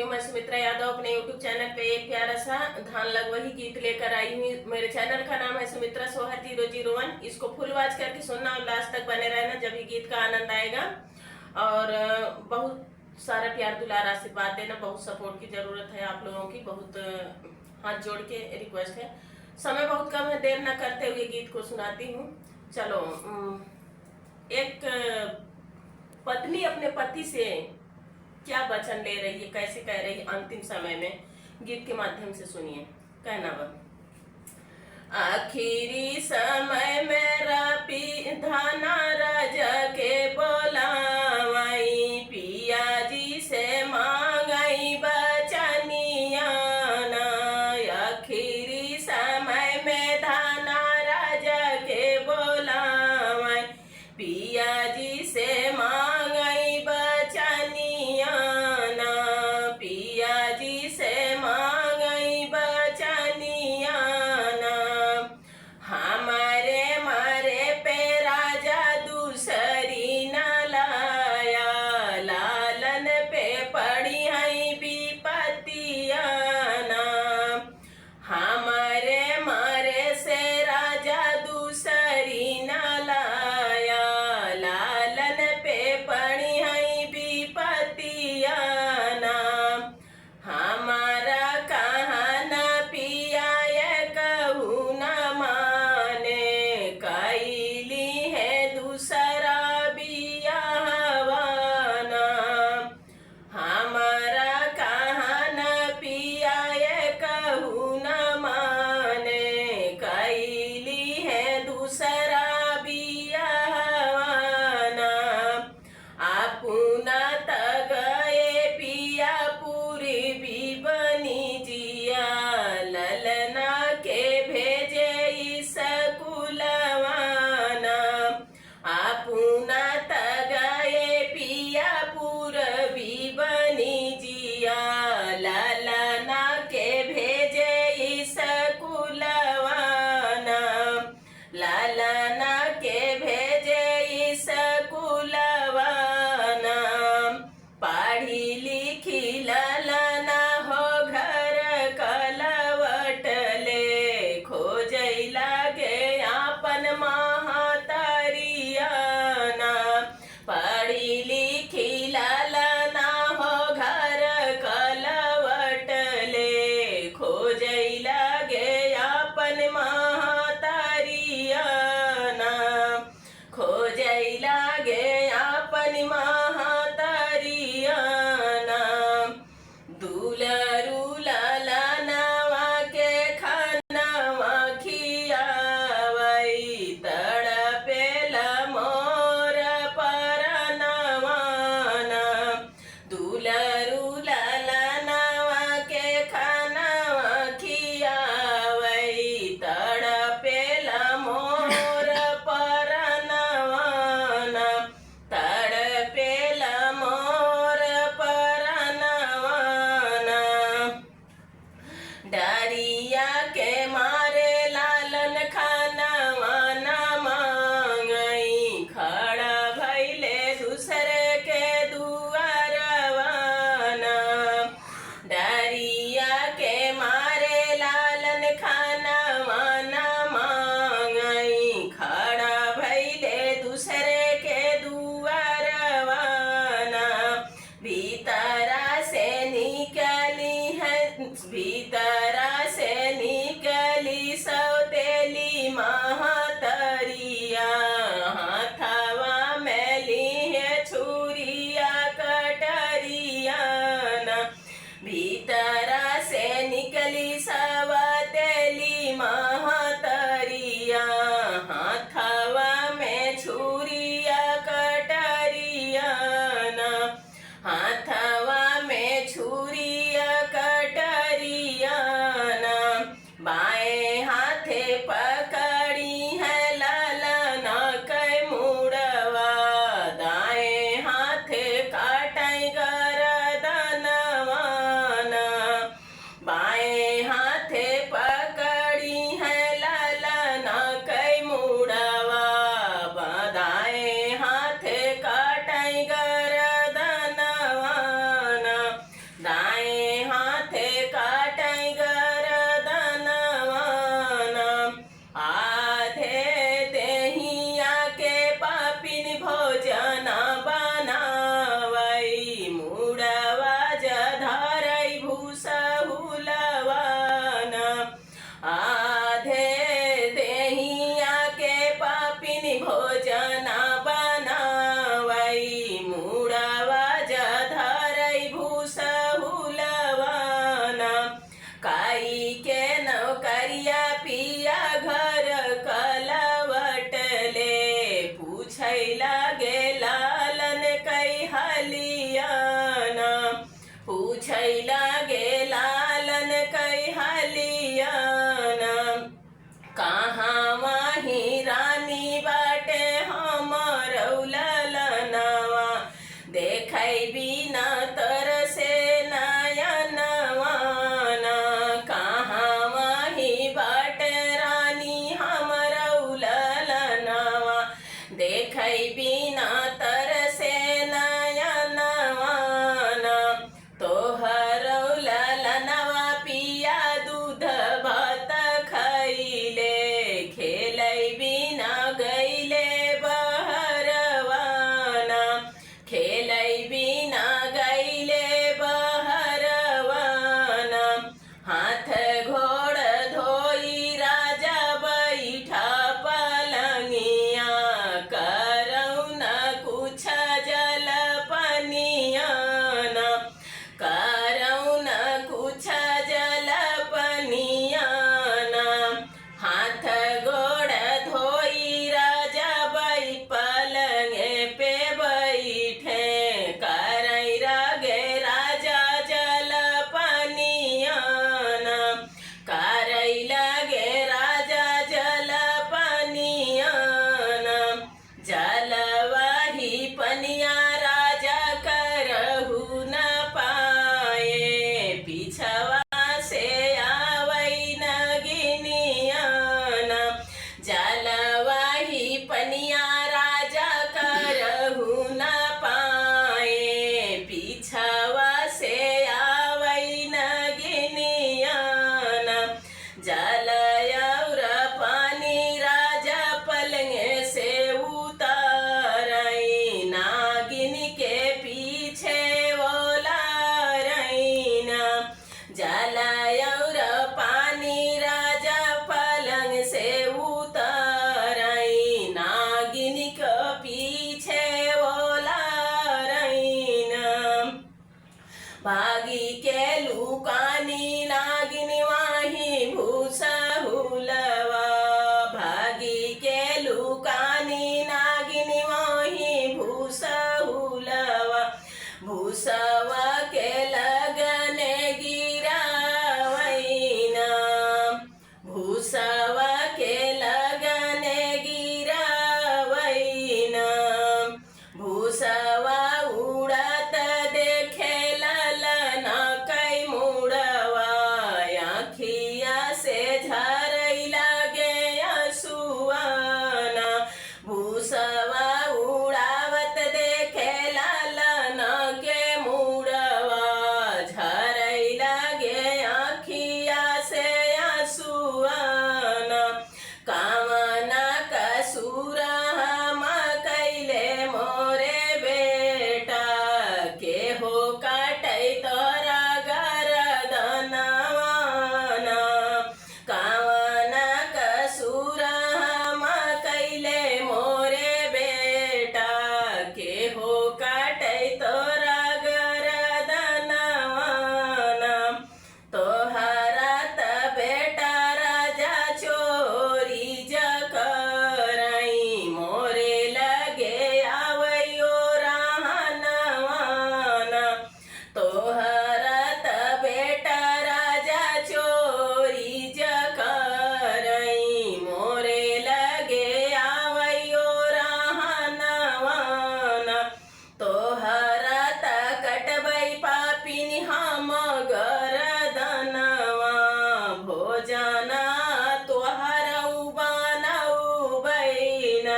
हूँ मैं सुमित्रा यादव अपने YouTube चैनल पे एक प्यारा सा धान लगवही गीत लेकर आई हूँ। मेरे चैनल का नाम है सुमित्रा सोहर 001। इसको फुल वॉच करके सुनना और लास्ट तक बने रहना, जब भी गीत का आनंद आएगा। और बहुत सारा प्यार दुलार आशीर्वाद देना, बहुत सपोर्ट की जरूरत है आप लोगों की, बहुत हाथ जोड़ के रिक्वेस्ट है। समय बहुत कम है, देर न करते हुए गीत को सुनाती हूँ। चलो, एक पत्नी अपने पति से क्या वचन ले रही है, कैसे कह रही है अंतिम समय में, गीत के माध्यम से सुनिए। कहना वह आखिरी समय मेरा धाना राजा के बोलावाई, पिया जी से मांगाई बचनिया ना। आखिरी समय में धाना राजा के बोलावाई, पिया जी से मांगाई बचनिया ना। पिया जी से मांगाई बचनिया ना। हमारे मारे पे राजा दूसरी न लाया, लालन पे पड़ी है विपत्तिया ना। हमारे मारे से राजा दूसरी न लाया, लालन पे पड़ी है विपत्तिया ना। हमारा कहाँ न पिया ये कहूँ न माने, कैली है दूसरा बियाहवाना। हमारा कहाँ न पिया ये कहूँ न माने, कैली है दूसरा बियाहवाना। आपुना तगए पिया पूरी भी बनी जिया, ललना के भेजे इस कुलवाना। आपुना तगए पिया पूरबी बनी जिया, ललना के भेजे इस कुलवाना। ललना के भेजे इस कुलवाना। पढ़ी लिखी ललना हो घर कलवट ले, खोजै लागे आपन महातरियाना। पढ़ी लिखी ललना हो घर कलवट ले, खोजै लागे आपन महातरियाना। खोजै लागे आपन महातरियाना। दुलरू ललनवा के खानवा खियावै, तड़पेल मोर परनवाना। दुलरू ललनवा के खानवा खियावै, तड़पेल मोर परनवाना। तड़पेल मोर परनवाना। डरिया के मारे लालन खानवा न मांगई, खड़ा भैले दूसरे के दुआरवाना। पूछैला गे लालन कई हलियन कहाँ वही रानी बाटे हमर ललनवा देखै बिना तरसे नयनवा कहाँ वही बाटे रानी हमर ललनवा देखै बिना तरसे नयनवा तोहर ललनवा पिया दूध भात खैले खेलै बिना गैले बहरवाना खेलै बिना गैले बहरवाना हाथ घोड़ धोई राजा बैठा पलंगिया करौ न कुछ जल पनियाना करौ न कुछ जल पनियाना हाथ गोड़ धोई राजा बै पलंगे पे बैठे करै रागे राजा जल पनियाना करै लगे राजा जल पनियाना जल वही पनिया राजा करहु न पाए पिछवा से आवै नगिनियाना जल वही पनिया राजा करहु न पाए पिछवा से आवै नगिनियाना जल और पानी राजा पलंगे से उतारै नागिन के पीछे ओलारैना जल और पानी राजा पलंग से उतारै नागिन के पीछे ओलारैना भागी के लुकानी नागिन वाही भूसहुलवा भागी के लुकानी नागिन वाही भूसहुलवा भूसवा के लगने गिरावैना भूसवा के लगने गिरावैना भूसवा उड़त देखे ललना कई मुड़वा आँखिया से झरै लगे असुआना भूसवा उड़ावत देखे ललना के मुड़वा झरै लगे आँखिया से असुआना कामना कसूर हम कैले मोरे बेटा के हो काटै तोरा गरदनवाना कामना कसूर हम कैले मोरे बेटा के हो काटै तोरा गरदनवाना तोहरा त बेटा राजा चोरी जकरै मोरे लगे आवैयो रहनवाना तोहरा त बेटा राजा चोरी जकरै मोरे लगे आवैयो रहनवाना तोहरा त कटबै पापिन हम गरदनवा भोजना तोहरौ बनौबैना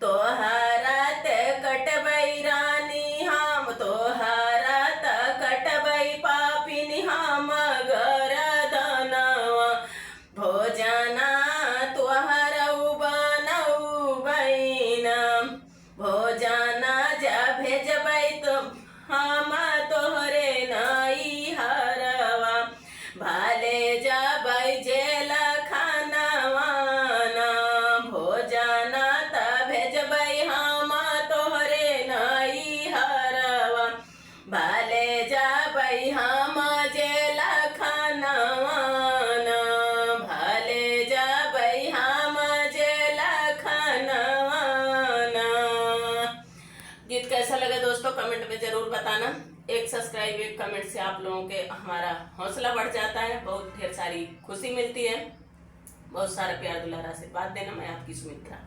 तोहरा त कटबै रानी हम तोहरा त कटबै पापिन हम गरदनवा भोजना तोहरौ बनौबैना भोजना जा भेजबै तो हम तोहरे नैहरवा भाले जबै जेल खानवाना भोजना त भेजबै हम तोहरे नैहरवा भाले जबै हम जेल खानवाना भाले जबै हम जेल खानवाना। गीत कैसा लगा दोस्तों कमेंट में जरूर बताना। एक सब्सक्राइब एक कमेंट से आप लोगों के हमारा हौसला बढ़ जाता है, बहुत ढेर सारी खुशी मिलती है। बहुत सारा प्यार दुलारा से बात देना। मैं आपकी सुमित्रा।